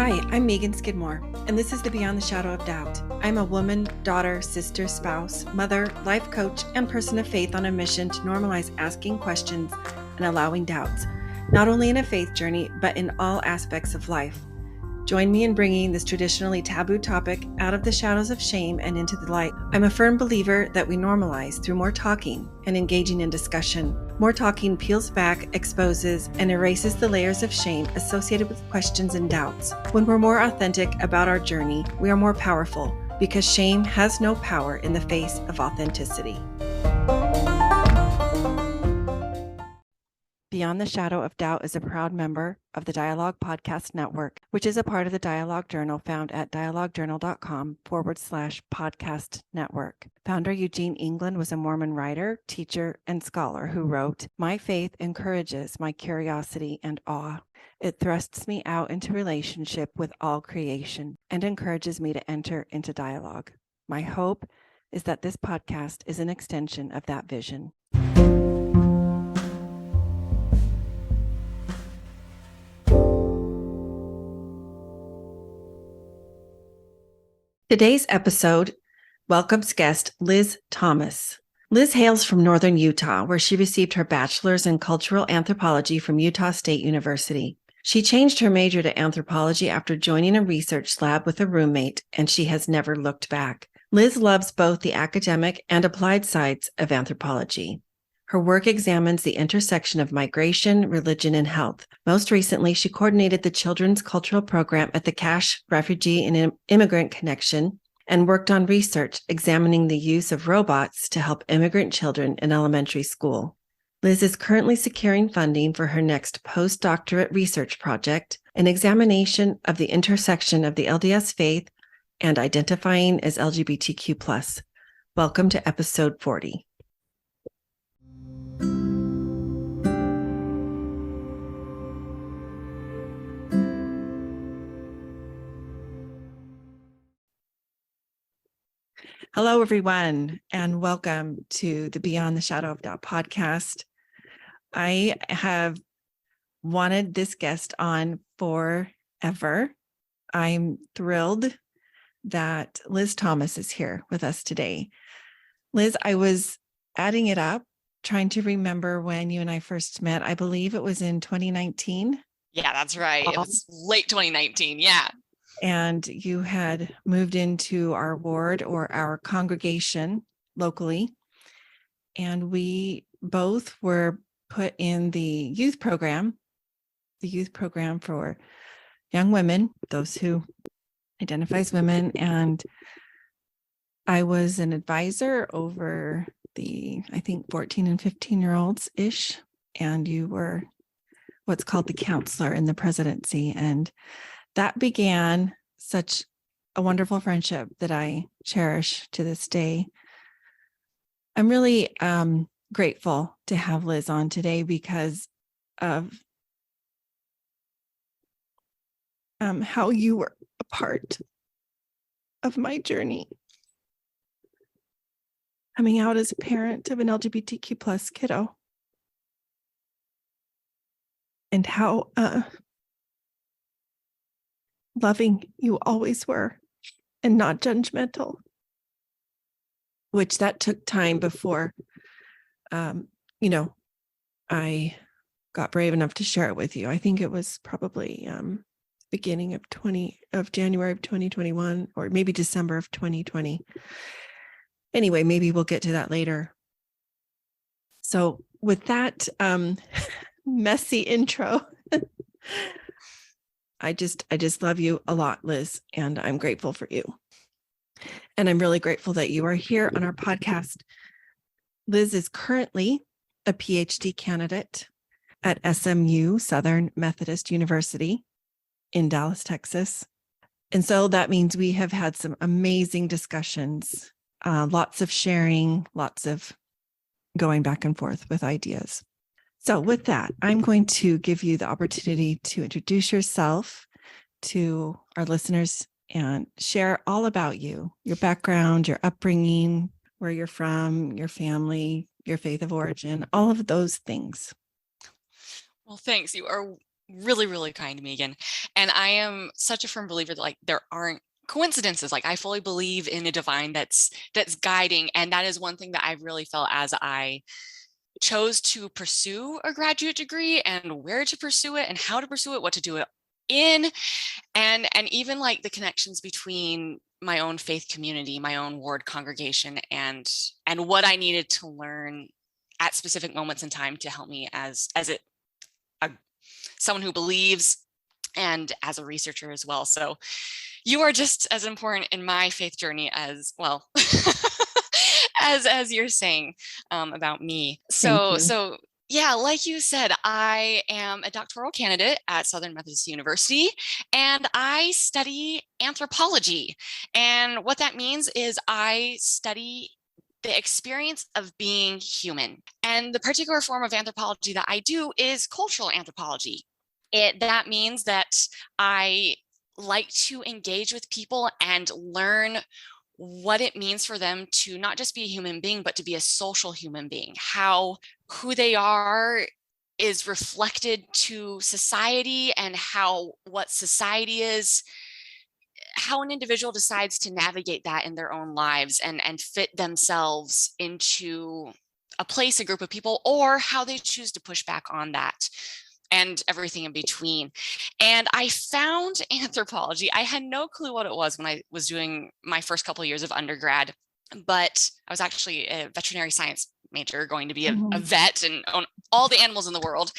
Hi, I'm Megan Skidmore, and this is the Beyond the Shadow of Doubt. I'm a woman, daughter, sister, spouse, mother, life coach, and person of faith on a mission to normalize asking questions and allowing doubts, not only in a faith journey, but in all aspects of life. Join me in bringing this traditionally taboo topic out of the shadows of shame and into the light. I'm a firm believer that we normalize through more talking and engaging in discussion. More talking peels back, exposes, and erases the layers of shame associated with questions and doubts. When we're more authentic about our journey, we are more powerful because shame has no power in the face of authenticity. Beyond the Shadow of Doubt is a proud member of the Dialogue Podcast Network, which is a part of the Dialogue Journal found at dialoguejournal.com/podcast network. Founder Eugene England was a Mormon writer, teacher, and scholar who wrote, "My faith encourages my curiosity and awe. It thrusts me out into relationship with all creation and encourages me to enter into dialogue. My hope is that this podcast is an extension of that vision." Today's episode welcomes guest Liz Thomas. Liz hails from northern Utah, where she received her bachelor's in cultural anthropology from Utah State University. She changed her major to anthropology after joining a research lab with a roommate, and she has never looked back. Liz loves both the academic and applied sides of anthropology. Her work examines the intersection of migration, religion, and health. Most recently, she coordinated the Children's Cultural Program at the Cache Refugee and Immigrant Connection and worked on research examining the use of robots to help immigrant children in elementary school. Liz is currently securing funding for her next postdoctorate research project, an examination of the intersection of the LDS faith and identifying as LGBTQ+. Welcome to episode 40. Hello, everyone, and welcome to the Beyond the Shadow of Doubt podcast. I have wanted this guest on forever. I'm thrilled that Liz Thomas is here with us today. Liz, I was adding it up, trying to remember when you and I first met. I believe it was in 2019. Yeah, that's right. It was late 2019. Yeah. And you had moved into our ward or our congregation locally. And we both were put in the youth program for young women, those who identify as women. And I was an advisor over the, I think, 14 and 15-year-olds-ish. And you were what's called the counselor in the presidency. And that began such a wonderful friendship that I cherish to this day. I'm really grateful to have Liz on today because of how you were a part of my journey coming out as a parent of an LGBTQ+ kiddo, and how loving you always were and not judgmental, which that took time before, I got brave enough to share it with you. I think it was probably beginning of January of 2021, or maybe December of 2020. Anyway, maybe we'll get to that later. So with that messy intro, I just love you a lot, Liz, and I'm grateful for you. And I'm really grateful that you are here on our podcast. Liz is currently a PhD candidate at SMU, Southern Methodist University in Dallas, Texas. And so that means we have had some amazing discussions, lots of sharing, lots of going back and forth with ideas. So with that, I'm going to give you the opportunity to introduce yourself to our listeners and share all about you, your background, your upbringing, where you're from, your family, your faith of origin, all of those things. Well, thanks. You are Really, really kind, Megan. And I am such a firm believer that like there aren't coincidences. Like I fully believe in a divine that's guiding. And that is one thing that I really felt as I chose to pursue a graduate degree and where to pursue it and how to pursue it, what to do it in, and even like the connections between my own faith community, my own ward congregation, and what I needed to learn at specific moments in time to help me as a someone who believes and as a researcher as well. So you are just as important in my faith journey as well as you're saying about me. Thank So you. so yeah, like you said, I am a doctoral candidate at Southern Methodist University, and I study anthropology. And what that means is I study the experience of being human. And the particular form of anthropology that I do is cultural anthropology. That means that I like to engage with people and learn what it means for them to not just be a human being, but to be a social human being, how who they are is reflected to society, and how what society is, how an individual decides to navigate that in their own lives and fit themselves into a place, a group of people, or how they choose to push back on that and everything in between. And I found anthropology. I had no clue what it was when I was doing my first couple of years of undergrad, but I was actually a veterinary science major, going to be a vet and own all the animals in the world.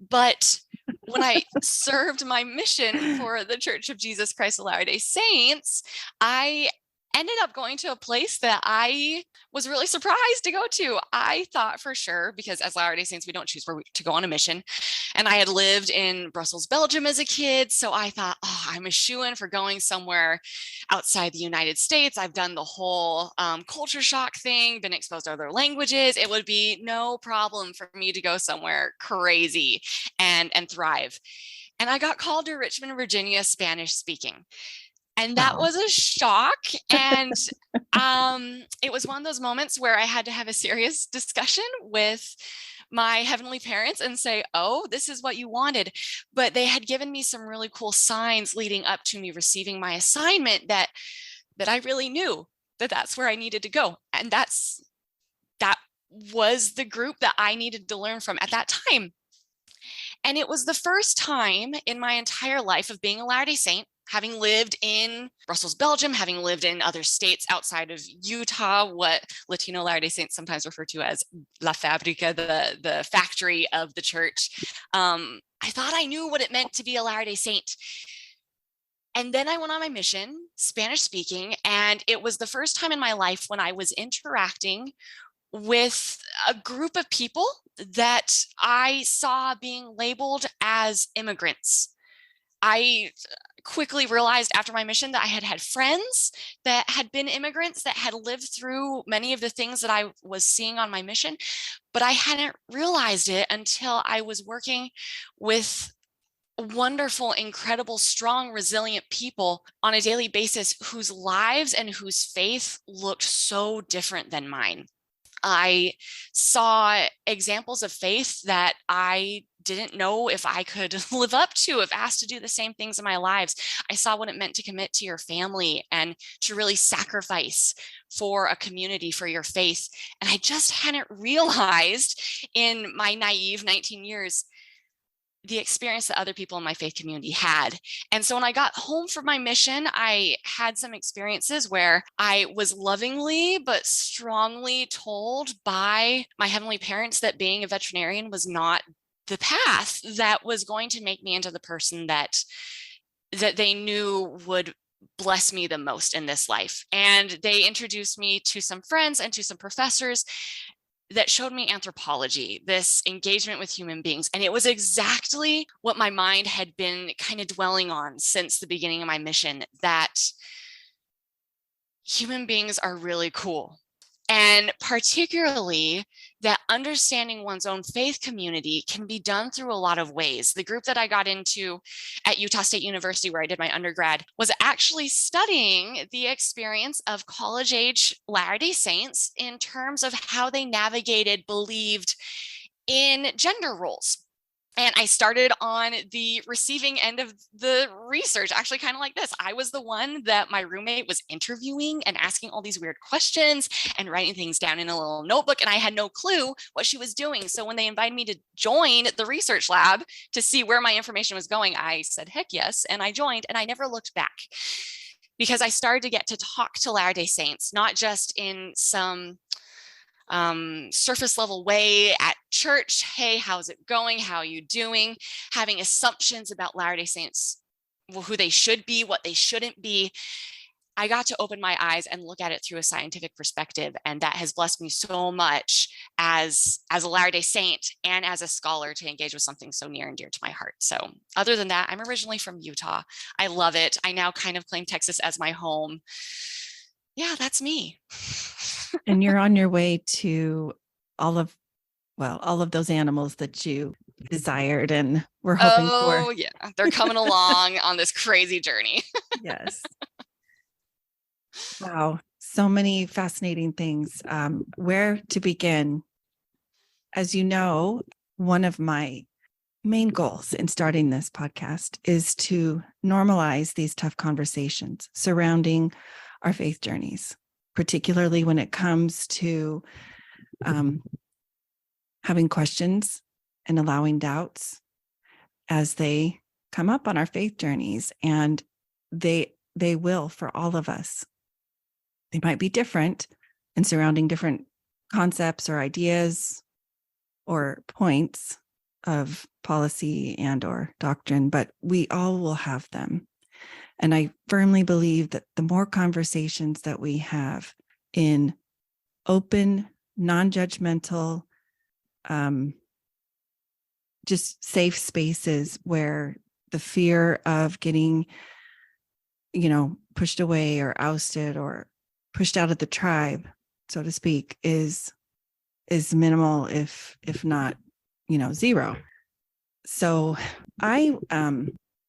But when I served my mission for the Church of Jesus Christ of Latter-day Saints, I ended up going to a place that I was really surprised to go to. I thought for sure, because as Latter-day Saints, we don't choose where to go on a mission. And I had lived in Brussels, Belgium as a kid. So I thought, oh, I'm a shoo-in for going somewhere outside the United States. I've done the whole culture shock thing, been exposed to other languages. It would be no problem for me to go somewhere crazy and thrive. And I got called to Richmond, Virginia, Spanish speaking. And that Wow. was a shock. And it was one of those moments where I had to have a serious discussion with my heavenly parents and say, oh, this is what you wanted. But they had given me some really cool signs leading up to me receiving my assignment that I really knew that that's where I needed to go. And that was the group that I needed to learn from at that time. And it was the first time in my entire life of being a Latter-day Saint, having lived in Brussels, Belgium, having lived in other states outside of Utah, what Latino Latter-day Saints sometimes refer to as La Fabrica, the factory of the church. I thought I knew what it meant to be a Latter-day Saint. And then I went on my mission, Spanish speaking, and it was the first time in my life when I was interacting with a group of people that I saw being labeled as immigrants. I quickly realized after my mission that I had had friends that had been immigrants that had lived through many of the things that I was seeing on my mission, but I hadn't realized it until I was working with wonderful, incredible, strong, resilient people on a daily basis whose lives and whose faith looked so different than mine. I saw examples of faith that I didn't know if I could live up to if asked to do the same things in my lives. I saw what it meant to commit to your family and to really sacrifice for a community, for your faith. And I just hadn't realized in my naive 19 years the experience that other people in my faith community had. And so when I got home from my mission, I had some experiences where I was lovingly but strongly told by my heavenly parents that being a veterinarian was not the path that was going to make me into the person that they knew would bless me the most in this life. And they introduced me to some friends and to some professors that showed me anthropology, this engagement with human beings. And it was exactly what my mind had been kind of dwelling on since the beginning of my mission, that human beings are really cool. And particularly that understanding one's own faith community can be done through a lot of ways. The group that I got into at Utah State University, where I did my undergrad, was actually studying the experience of college-age Latter-day Saints in terms of how they navigated, believed in gender roles. And I started on the receiving end of the research, actually kind of like this. I was the one that my roommate was interviewing and asking all these weird questions and writing things down in a little notebook. And I had no clue what she was doing. So when they invited me to join the research lab to see where my information was going, I said, heck yes. And I joined, and I never looked back, because I started to get to talk to Latter-day Saints, not just in some surface level way at church. Hey, how's it going? How are you doing? Having assumptions about Latter-day Saints, who they should be, what they shouldn't be. I got to open my eyes and look at it through a scientific perspective. And that has blessed me so much as a Latter-day Saint and as a scholar to engage with something so near and dear to my heart. So other than that, I'm originally from Utah. I love it. I now kind of claim Texas as my home. Yeah, that's me. And you're on your way to all of those animals that you desired and were hoping for. Oh, yeah. They're coming along on this crazy journey. Yes. Wow. So many fascinating things. Where to begin? As you know, one of my main goals in starting this podcast is to normalize these tough conversations surrounding our faith journeys, particularly when it comes to having questions and allowing doubts as they come up on our faith journeys. And they will for all of us. They might be different and surrounding different concepts or ideas or points of policy and or doctrine, but we all will have them. And I firmly believe that the more conversations that we have in open, non-judgmental, just safe spaces where the fear of getting, pushed away or ousted or pushed out of the tribe, so to speak, is minimal, if not, zero. So I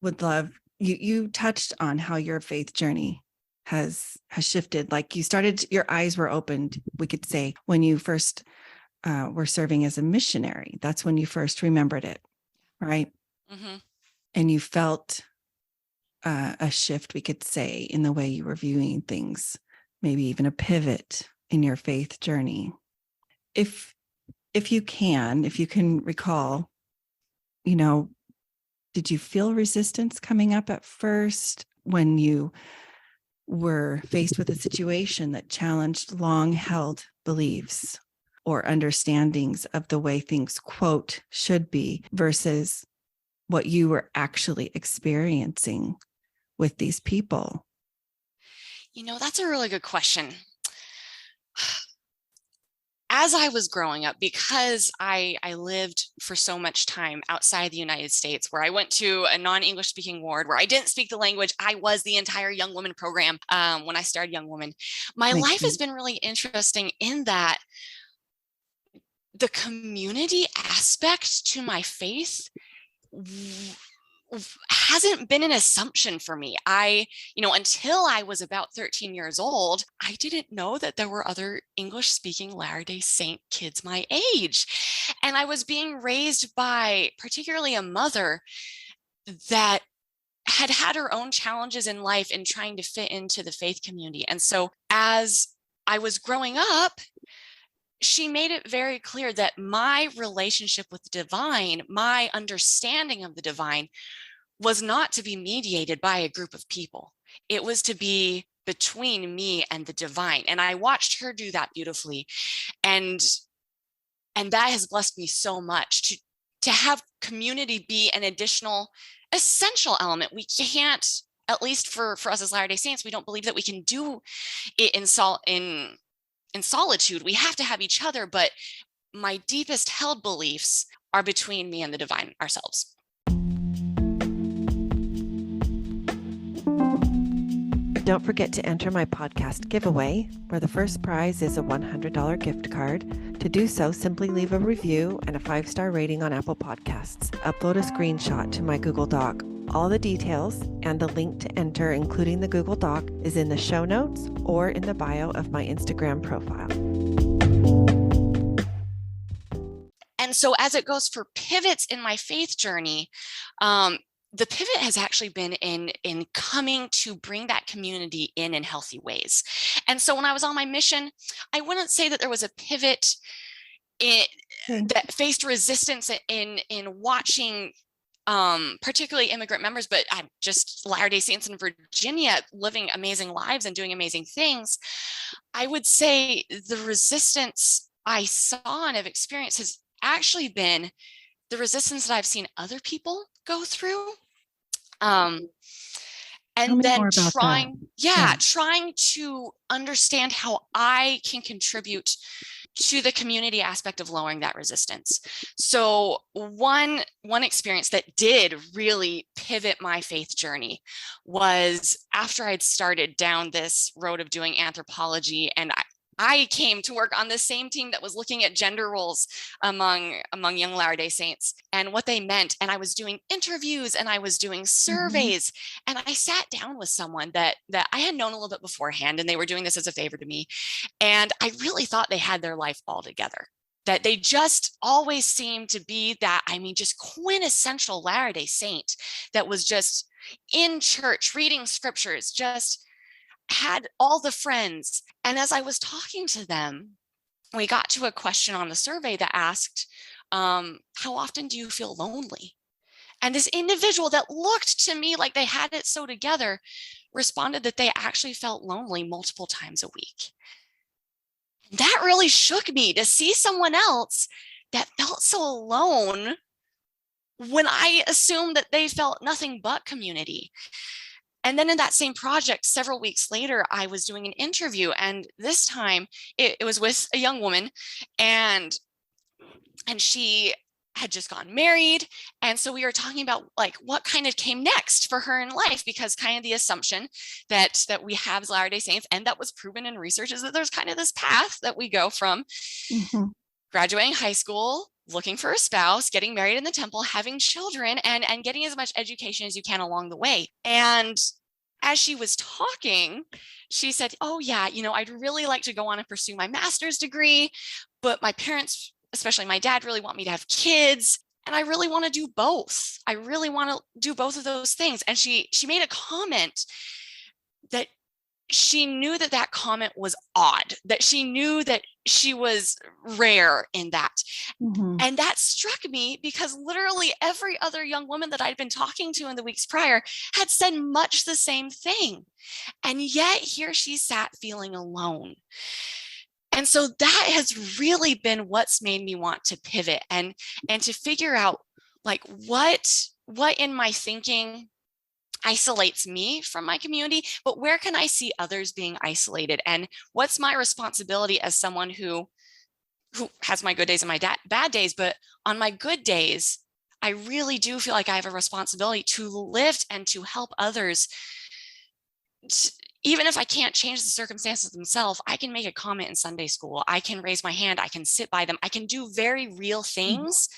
would love, you touched on how your faith journey has shifted. Like you started, your eyes were opened, we could say, when you first were serving as a missionary. That's when you first remembered it, right? Mm-hmm. And you felt a shift, we could say, in the way you were viewing things, maybe even a pivot in your faith journey. If you can recall, did you feel resistance coming up at first when you were faced with a situation that challenged long-held beliefs or understandings of the way things, quote, should be versus what you were actually experiencing with these people? That's a really good question. As I was growing up, because I lived for so much time outside the United States, where I went to a non-English speaking ward, where I didn't speak the language, I was the entire Young Woman program when I started Young Woman. My life has been really interesting in that the community aspect to my faith hasn't been an assumption for me. Until I was about 13 years old, I didn't know that there were other English speaking Latter-day Saint kids my age. And I was being raised by particularly a mother that had had her own challenges in life in trying to fit into the faith community. And so as I was growing up, she made it very clear that my relationship with the divine, my understanding of the divine, was not to be mediated by a group of people. It was to be between me and the divine. And I watched her do that beautifully. And that has blessed me so much to have community be an additional essential element. We can't, at least for us as Latter-day Saints, we don't believe that we can do it in solitude. We have to have each other, but my deepest held beliefs are between me and the divine ourselves. Don't forget to enter my podcast giveaway, where the first prize is a $100 gift card. To do so, simply leave a review and a 5-star rating on Apple Podcasts. Upload a screenshot to my Google Doc. All the details and the link to enter, including the Google Doc, is in the show notes or in the bio of my Instagram profile. And so as it goes for pivots in my faith journey, the pivot has actually been in coming to bring that community in healthy ways. And so when I was on my mission, I wouldn't say that there was a pivot that faced resistance in watching particularly immigrant members, but I'm just Latter-day Saints in Virginia living amazing lives and doing amazing things. I would say the resistance I saw and have experienced has actually been the resistance that I've seen other people go through. And then trying to understand how I can contribute to the community aspect of lowering that resistance. So one experience that did really pivot my faith journey was after I'd started down this road of doing anthropology, and I came to work on the same team that was looking at gender roles among young Latter-day Saints and what they meant. And I was doing interviews and I was doing surveys. And I sat down with someone that I had known a little bit beforehand, and they were doing this as a favor to me. And I really thought they had their life all together, that they just always seemed to be that, just quintessential Latter-day Saint that was just in church, reading scriptures, just had all the friends. And as I was talking to them, we got to a question on the survey that asked, how often do you feel lonely? And this individual that looked to me like they had it so together responded that they actually felt lonely multiple times a week. That really shook me to see someone else that felt so alone when I assumed that they felt nothing but community. And then in that same project, several weeks later, I was doing an interview, and this time it was with a young woman, and she had just gotten married. And so we were talking about like what kind of came next for her in life, because kind of the assumption that we have as Latter-day Saints, and that was proven in research, is that there's kind of this path that we go from graduating high school, looking for a spouse, getting married in the temple, having children, and getting as much education as you can along the way. And as she was talking, she said, oh yeah, I'd really like to go on and pursue my master's degree, but my parents, especially my dad, really want me to have kids. And I really want to do both. I really want to do both of those things. And she made a comment that she knew that comment was odd, that she knew that she was rare in that. And that struck me because literally every other young woman that I'd been talking to in the weeks prior had said much the same thing. And yet here she sat feeling alone. And so that has really been what's made me want to pivot and to figure out like what in my thinking isolates me from my community, but where can I see others being isolated? And what's my responsibility as someone who has my good days and my bad days, but on my good days, I really do feel like I have a responsibility to lift and to help others. Even if I can't change the circumstances themselves, I can make a comment in Sunday school. I can raise my hand. I can sit by them. I can do very real things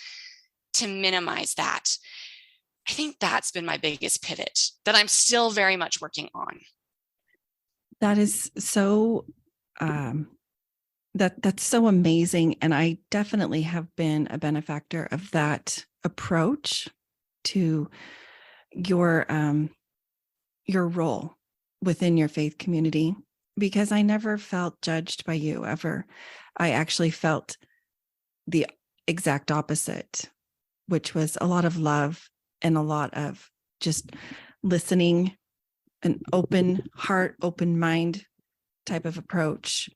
to minimize that. I think that's been my biggest pivot that I'm still very much working on. That is so, that's so amazing. And I definitely have been a benefactor of that approach to your role within your faith community, because I never felt judged by you ever. I actually felt the exact opposite, which was a lot of love and a lot of just listening, an open heart, open mind type of approach.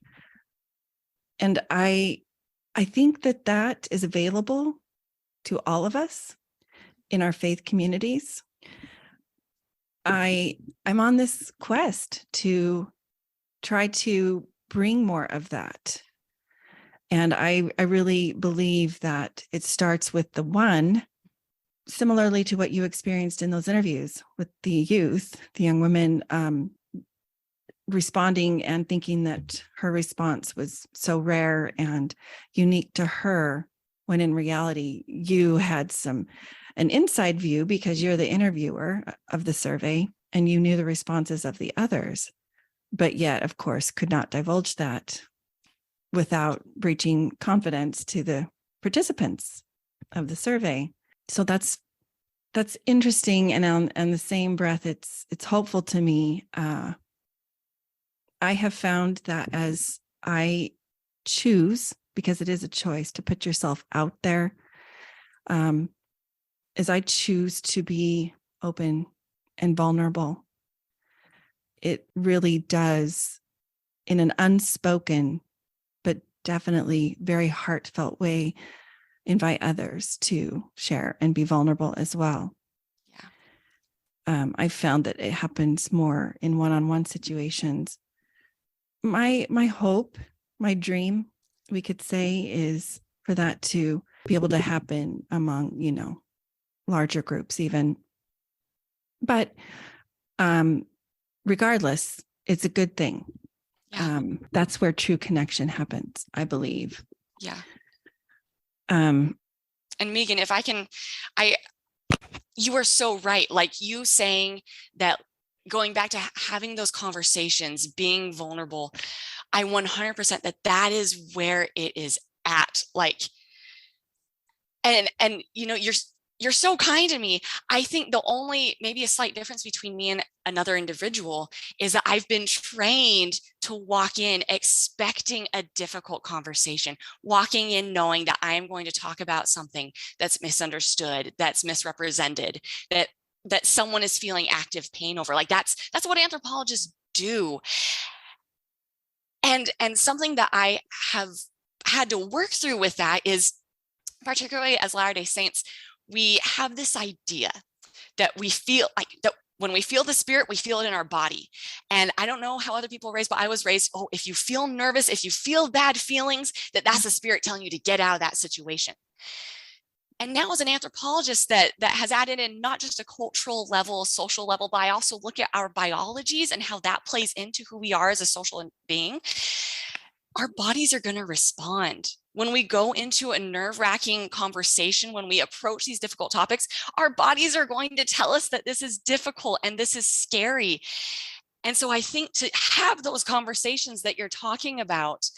And I think that is available to all of us in our faith communities. I'm on this quest to try to bring more of that. And I really believe that it starts with the one, similarly to what you experienced in those interviews with the youth, the young women responding and thinking that her response was so rare and unique to her, when in reality, you had an inside view because you're the interviewer of the survey and you knew the responses of the others, but yet, of course, could not divulge that without breaching confidence to the participants of the survey. So that's interesting. And on the same breath, it's hopeful to me. I have found that as I choose, because it is a choice to put yourself out there, as I choose to be open and vulnerable, it really does, in an unspoken, but definitely very heartfelt way, invite others to share and be vulnerable as well. Yeah. I found that it happens more in one-on-one situations. My hope, my dream, we could say, is for that to be able to happen among, larger groups even. But regardless, it's a good thing. Yeah. That's where true connection happens, I believe. Yeah. And Megan, if I can, you are so right. Like you saying that, going back to having those conversations, being vulnerable, I 100% that is where it is at. Like, and you're so kind to me. I think the only, maybe a slight difference between me and another individual is that I've been trained to walk in expecting a difficult conversation, walking in knowing that I am going to talk about something that's misunderstood, that's misrepresented, that someone is feeling active pain over. Like that's what anthropologists do. And something that I have had to work through with that is, particularly as Latter-day Saints, we have this idea that we feel like that when we feel the spirit, we feel it in our body. And I don't know how other people are raised, but I was raised, if you feel nervous, if you feel bad feelings, that's the spirit telling you to get out of that situation. And now as an anthropologist that has added in not just a cultural level, a social level, but I also look at our biologies and how that plays into who we are as a social being. Our bodies are going to respond. When we go into a nerve-wracking conversation, when we approach these difficult topics, our bodies are going to tell us that this is difficult and this is scary. And so I think to have those conversations that you're talking about,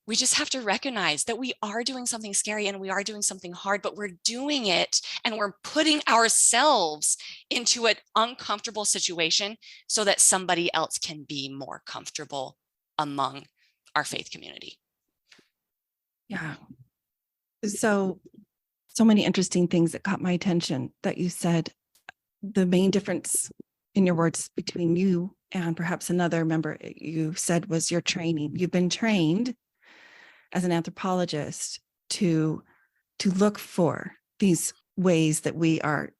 we just have to recognize that we are doing something scary and we are doing something hard, but we're doing it and we're putting ourselves into an uncomfortable situation so that somebody else can be more comfortable among our faith community. Yeah. So many interesting things that caught my attention that you said. The main difference in your words between you and perhaps another member you said was your training. You've been trained as an anthropologist to look for these ways that we are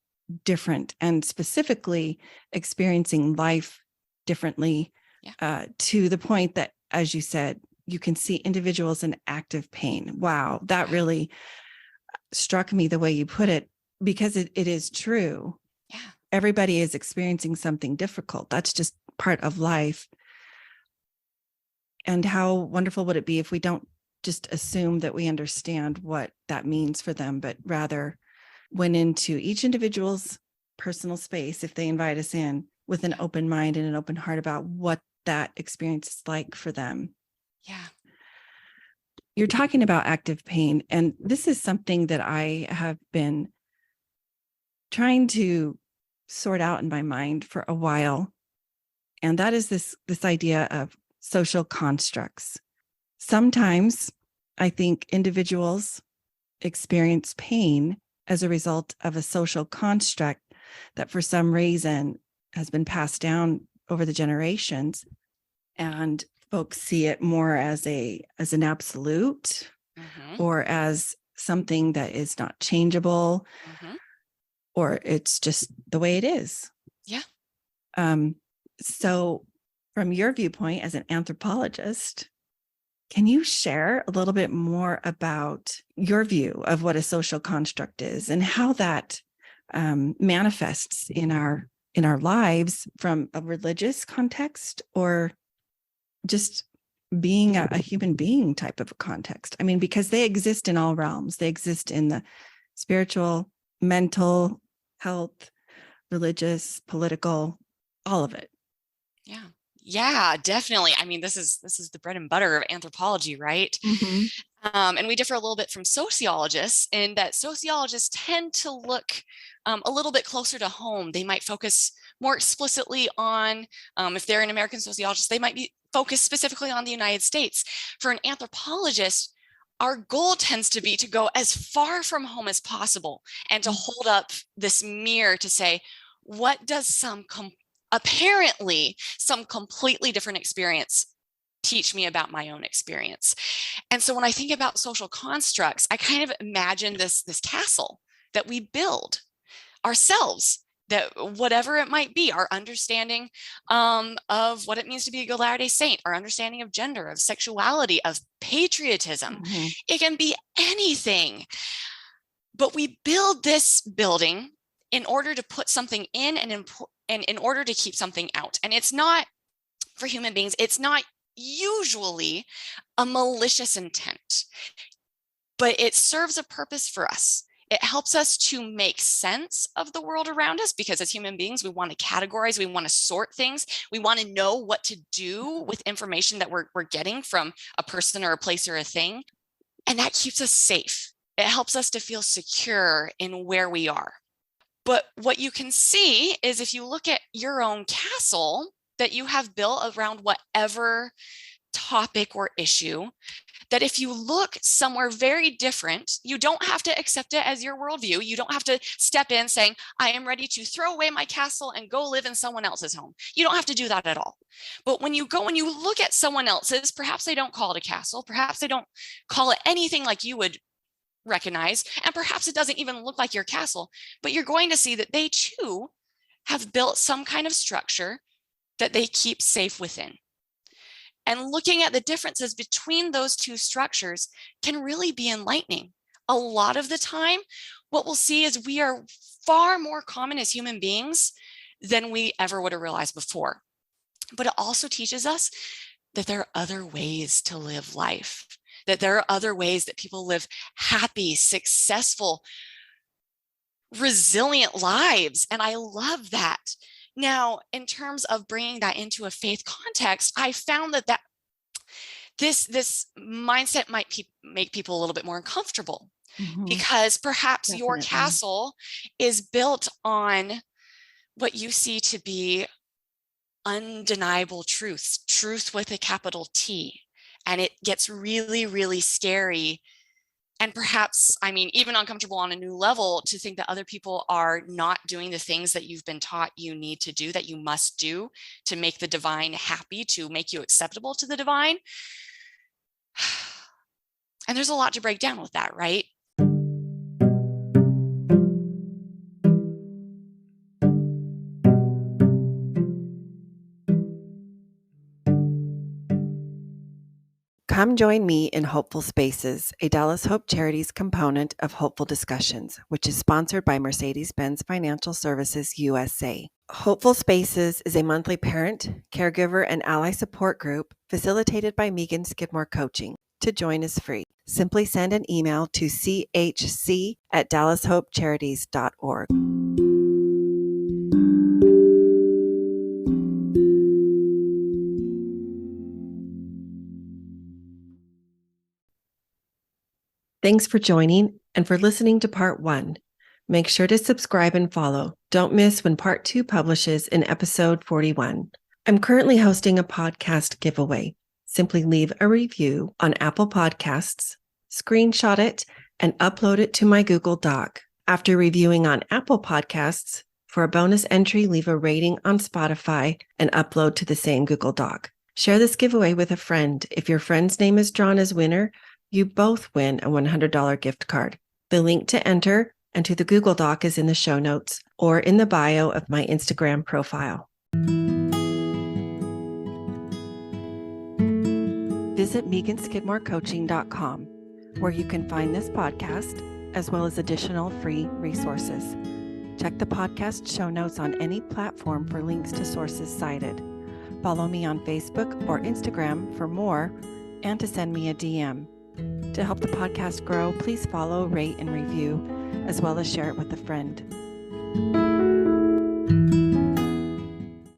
different and specifically experiencing life differently, to the point that, as you said, you can see individuals in active pain. Wow, that really struck me the way you put it, because it is true. Yeah. Everybody is experiencing something difficult. That's just part of life. And how wonderful would it be if we don't just assume that we understand what that means for them, but rather went into each individual's personal space, if they invite us in, with an open mind and an open heart about what that experience is like for them. Yeah. You're talking about active pain, and this is something that I have been trying to sort out in my mind for a while. And that is this idea of social constructs. Sometimes I think individuals experience pain as a result of a social construct that for some reason has been passed down over the generations, and folks see it more as an absolute, or as something that is not changeable, or it's just the way it is. Yeah. So from your viewpoint as an anthropologist, can you share a little bit more about your view of what a social construct is and how that manifests in our lives from a religious context, or just being a human being type of a context? I mean, because they exist in all realms. They exist in the spiritual, mental health, religious, political, all of it. Yeah, definitely. I mean, this is the bread and butter of anthropology, right? And we differ a little bit from sociologists in that sociologists tend to look a little bit closer to home. They might focus more explicitly on, if they're an American sociologist, they might be focused specifically on the United States. For an anthropologist, our goal tends to be to go as far from home as possible and to hold up this mirror to say, what does apparently some completely different experience teach me about my own experience? And so when I think about social constructs, I kind of imagine this castle that we build ourselves, that whatever it might be, our understanding of what it means to be a good Latter-day Saint, our understanding of gender, of sexuality, of patriotism, it can be anything. But we build this building in order to put something in and in order to keep something out. And it's not, for human beings, it's not usually a malicious intent, but it serves a purpose for us. It helps us to make sense of the world around us, because as human beings, we want to categorize, we want to sort things, we want to know what to do with information that we're getting from a person or a place or a thing. And that keeps us safe. It helps us to feel secure in where we are. But what you can see is, if you look at your own castle that you have built around whatever topic or issue, that if you look somewhere very different, you don't have to accept it as your worldview. You don't have to step in saying, I am ready to throw away my castle and go live in someone else's home. You don't have to do that at all. But when you go and you look at someone else's, perhaps they don't call it a castle, perhaps they don't call it anything like you would recognize, and perhaps it doesn't even look like your castle, but you're going to see that they too have built some kind of structure that they keep safe within. And looking at the differences between those two structures can really be enlightening. A lot of the time, what we'll see is we are far more common as human beings than we ever would have realized before. But it also teaches us that there are other ways to live life, that there are other ways that people live happy, successful, resilient lives. And I love that. Now, in terms of bringing that into a faith context, I found that this mindset might make people a little bit more uncomfortable, because perhaps your castle is built on what you see to be undeniable truths, truth with a capital T. And it gets really, really scary. And perhaps, I mean, even uncomfortable on a new level to think that other people are not doing the things that you've been taught you need to do, that you must do to make the divine happy, to make you acceptable to the divine. And there's a lot to break down with that, right? Come join me in Hopeful Spaces, a Dallas Hope Charities component of Hopeful Discussions, which is sponsored by Mercedes-Benz Financial Services USA. Hopeful Spaces is a monthly parent, caregiver, and ally support group facilitated by Megan Skidmore Coaching. To join is free. Simply send an email to chc@dallashopecharities.org. Thanks for joining and for listening to part 1. Make sure to subscribe and follow. Don't miss when part 2 publishes in episode 41. I'm currently hosting a podcast giveaway. Simply leave a review on Apple Podcasts, screenshot it, and upload it to my Google Doc. After reviewing on Apple Podcasts, for a bonus entry, leave a rating on Spotify and upload to the same Google Doc. Share this giveaway with a friend. If your friend's name is drawn as winner, you both win a $100 gift card. The link to enter and to the Google Doc is in the show notes or in the bio of my Instagram profile. Visit meganskidmorecoaching.com, where you can find this podcast as well as additional free resources. Check the podcast show notes on any platform for links to sources cited. Follow me on Facebook or Instagram for more and to send me a DM. To help the podcast grow, please follow, rate, and review, as well as share it with a friend.